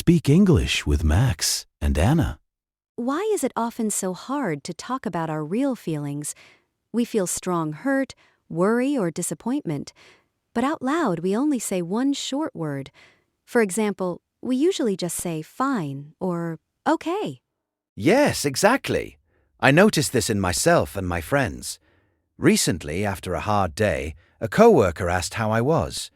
Speak English with Max and Anna. Why is it often so hard to talk about our real feelings? We feel strong hurt, worry, or disappointment. But out loud, we only say one short word. For example, we usually just say fine or okay. Yes, exactly. I noticed this in myself and my friends. Recently, after a hard day, a coworker asked how I was.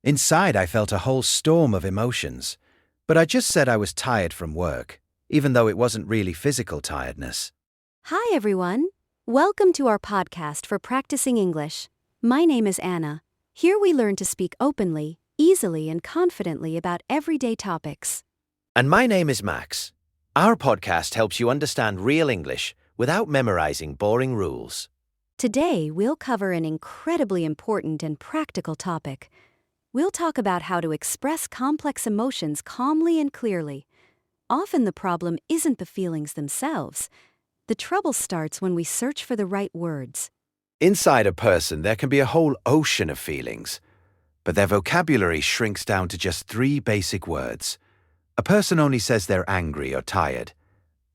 Inside, I felt a whole storm of emotions, but I just said I was tired from work, even though it wasn't really physical tiredness. Hi, everyone. Welcome to our podcast for practicing English. My name is Anna. Here we learn to speak openly, easily, and confidently about everyday topics. And my name is Max. Our podcast helps you understand real English without memorizing boring rules. Today, we'll cover an incredibly important and practical topic. We'll talk about how to express complex emotions calmly and clearly. Often the problem isn't the feelings themselves. The trouble starts when we search for the right words. Inside a person, there can be a whole ocean of feelings, but their vocabulary shrinks down to just 3 basic words. A person only says they're angry or tired.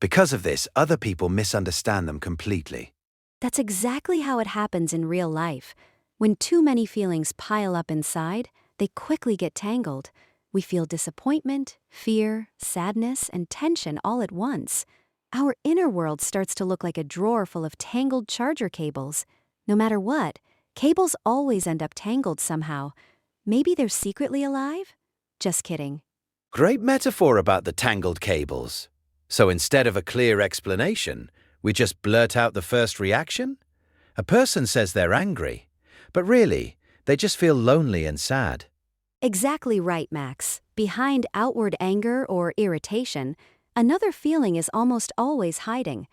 Because of this, other people misunderstand them completely. That's exactly how it happens in real life. When too many feelings pile up inside, they quickly get tangled. We feel disappointment, fear, sadness, and tension all at once. Our inner world starts to look like a drawer full of tangled charger cables. No matter what, cables always end up tangled somehow. Maybe they're secretly alive? Just kidding. Great metaphor about the tangled cables. So instead of a clear explanation, we just blurt out the first reaction? A person says they're angry, but really, they just feel lonely and sad. Exactly right, Max. Behind outward anger or irritation, another feeling is almost always hiding.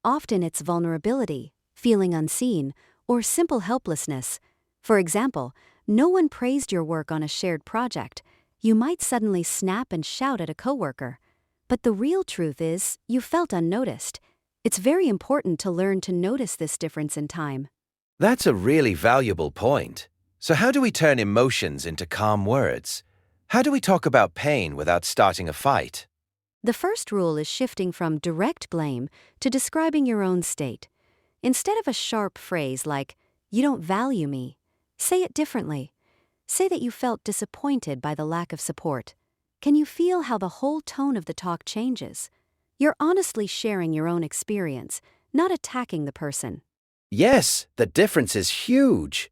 Often it's vulnerability, feeling unseen, or simple helplessness. For example, no one praised your work on a shared project. You might suddenly snap and shout at a coworker. But the real truth is, you felt unnoticed. It's very important to learn to notice this difference in time. That's a really valuable point. So how do we turn emotions into calm words? How do we talk about pain without starting a fight? The first rule is shifting from direct blame to describing your own state. Instead of a sharp phrase like, "You don't value me," say it differently. Say that you felt disappointed by the lack of support. Can you feel how the whole tone of the talk changes? You're honestly sharing your own experience, not attacking the person. Yes, the difference is huge.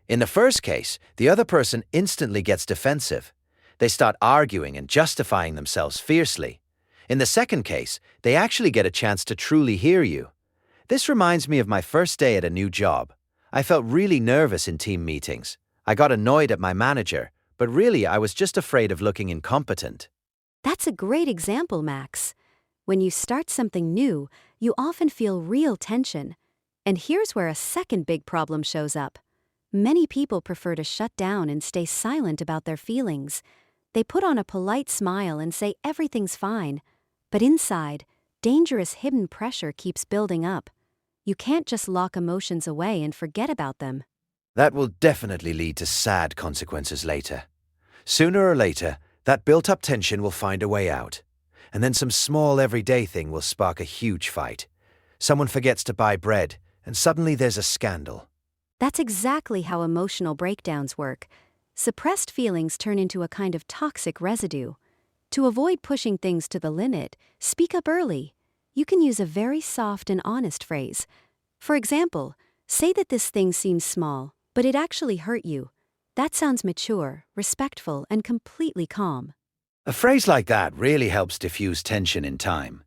In the first case, the other person instantly gets defensive. They start arguing and justifying themselves fiercely. In the second case, they actually get a chance to truly hear you. This reminds me of my first day at a new job. I felt really nervous in team meetings. I got annoyed at my manager, but really I was just afraid of looking incompetent. That's a great example, Max. When you start something new, you often feel real tension. And here's where a second big problem shows up. Many people prefer to shut down and stay silent about their feelings. They put on a polite smile and say everything's fine. But inside, dangerous hidden pressure keeps building up. You can't just lock emotions away and forget about them. That will definitely lead to sad consequences later. Sooner or later, that built-up tension will find a way out. And then some small everyday thing will spark a huge fight. Someone forgets to buy bread, and suddenly there's a scandal. That's exactly how emotional breakdowns work. Suppressed feelings turn into a kind of toxic residue. To avoid pushing things to the limit, speak up early. You can use a very soft and honest phrase. For example, say that this thing seems small, but it actually hurt you. That sounds mature, respectful, and completely calm. A phrase like that really helps diffuse tension in time.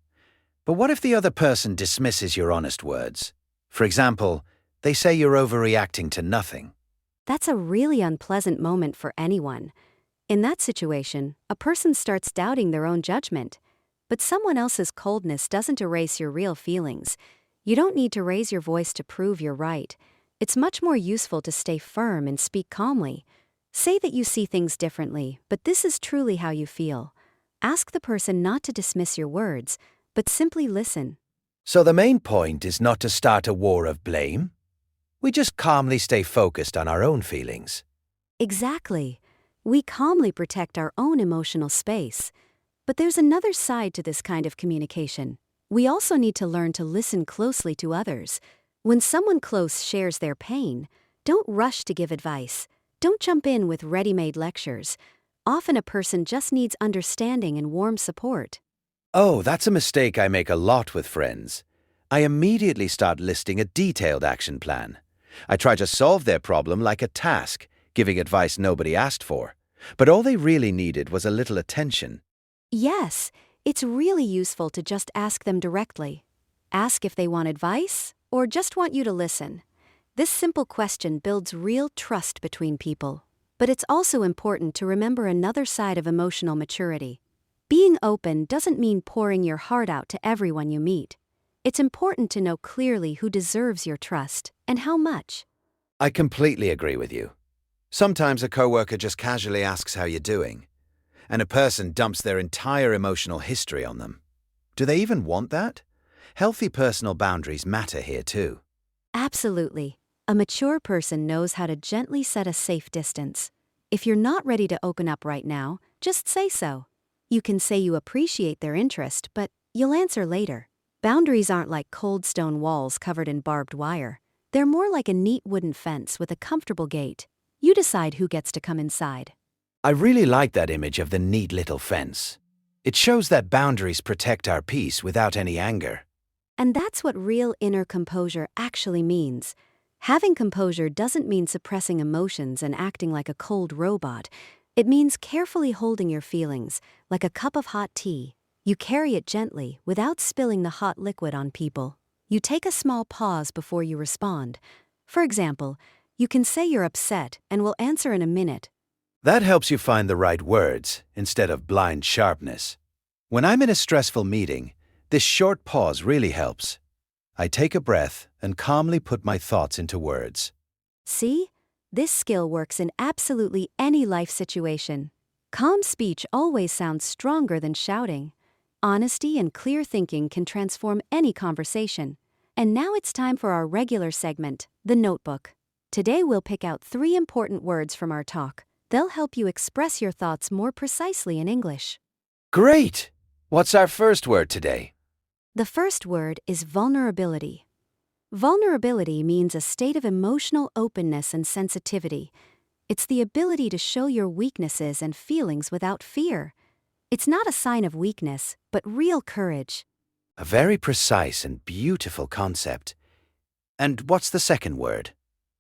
But what if the other person dismisses your honest words? For example, they say you're overreacting to nothing. That's a really unpleasant moment for anyone. In that situation, a person starts doubting their own judgment. But someone else's coldness doesn't erase your real feelings. You don't need to raise your voice to prove you're right. It's much more useful to stay firm and speak calmly. Say that you see things differently, but this is truly how you feel. Ask the person not to dismiss your words, but simply listen. So the main point is not to start a war of blame? We just calmly stay focused on our own feelings. Exactly. We calmly protect our own emotional space. But there's another side to this kind of communication. We also need to learn to listen closely to others. When someone close shares their pain, don't rush to give advice. Don't jump in with ready-made lectures. Often a person just needs understanding and warm support. Oh, that's a mistake I make a lot with friends. I immediately start listing a detailed action plan. I try to solve their problem like a task, giving advice nobody asked for. But all they really needed was a little attention. Yes, it's really useful to just ask them directly. Ask if they want advice or just want you to listen. This simple question builds real trust between people. But it's also important to remember another side of emotional maturity. Being open doesn't mean pouring your heart out to everyone you meet. It's important to know clearly who deserves your trust and how much. I completely agree with you. Sometimes a coworker just casually asks how you're doing, and a person dumps their entire emotional history on them. Do they even want that? Healthy personal boundaries matter here too. Absolutely. A mature person knows how to gently set a safe distance. If you're not ready to open up right now, just say so. You can say you appreciate their interest, but you'll answer later. Boundaries aren't like cold stone walls covered in barbed wire. They're more like a neat wooden fence with a comfortable gate. You decide who gets to come inside. I really like that image of the neat little fence. It shows that boundaries protect our peace without any anger. And that's what real inner composure actually means. Having composure doesn't mean suppressing emotions and acting like a cold robot. It means carefully holding your feelings, like a cup of hot tea. You carry it gently, without spilling the hot liquid on people. You take a small pause before you respond. For example, you can say you're upset and will answer in a minute. That helps you find the right words instead of blind sharpness. When I'm in a stressful meeting, this short pause really helps. I take a breath and calmly put my thoughts into words. See? This skill works in absolutely any life situation. Calm speech always sounds stronger than shouting. Honesty and clear thinking can transform any conversation. And now it's time for our regular segment, the notebook. Today we'll pick out 3 important words from our talk. They'll help you express your thoughts more precisely in English. Great! What's our first word today? The first word is vulnerability. Vulnerability means a state of emotional openness and sensitivity. It's the ability to show your weaknesses and feelings without fear. It's not a sign of weakness, but real courage. A very precise and beautiful concept. And what's the second word?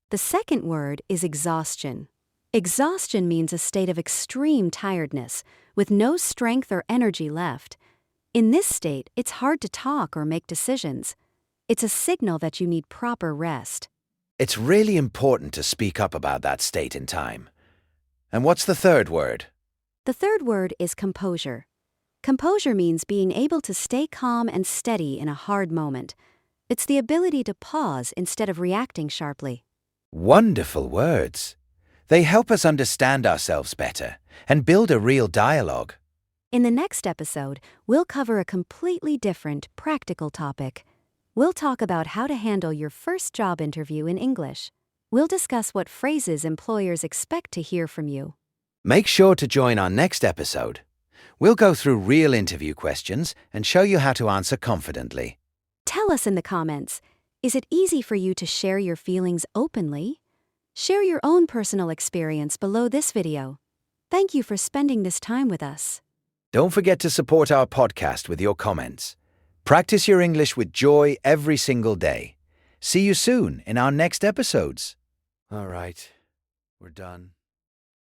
The second word is exhaustion. Exhaustion means a state of extreme tiredness, with no strength or energy left. In this state, it's hard to talk or make decisions. It's a signal that you need proper rest. It's really important to speak up about that state in time. And what's the third word? The third word is composure. Composure means being able to stay calm and steady in a hard moment. It's the ability to pause instead of reacting sharply. Wonderful words. They help us understand ourselves better and build a real dialogue. In the next episode, we'll cover a completely different, practical topic. We'll talk about how to handle your first job interview in English. We'll discuss what phrases employers expect to hear from you. Make sure to join our next episode. We'll go through real interview questions and show you how to answer confidently. Tell us in the comments, is it easy for you to share your feelings openly? Share your own personal experience below this video. Thank you for spending this time with us. Don't forget to support our podcast with your comments. Practice your English with joy every single day. See you soon in our next episodes. All right, we're done.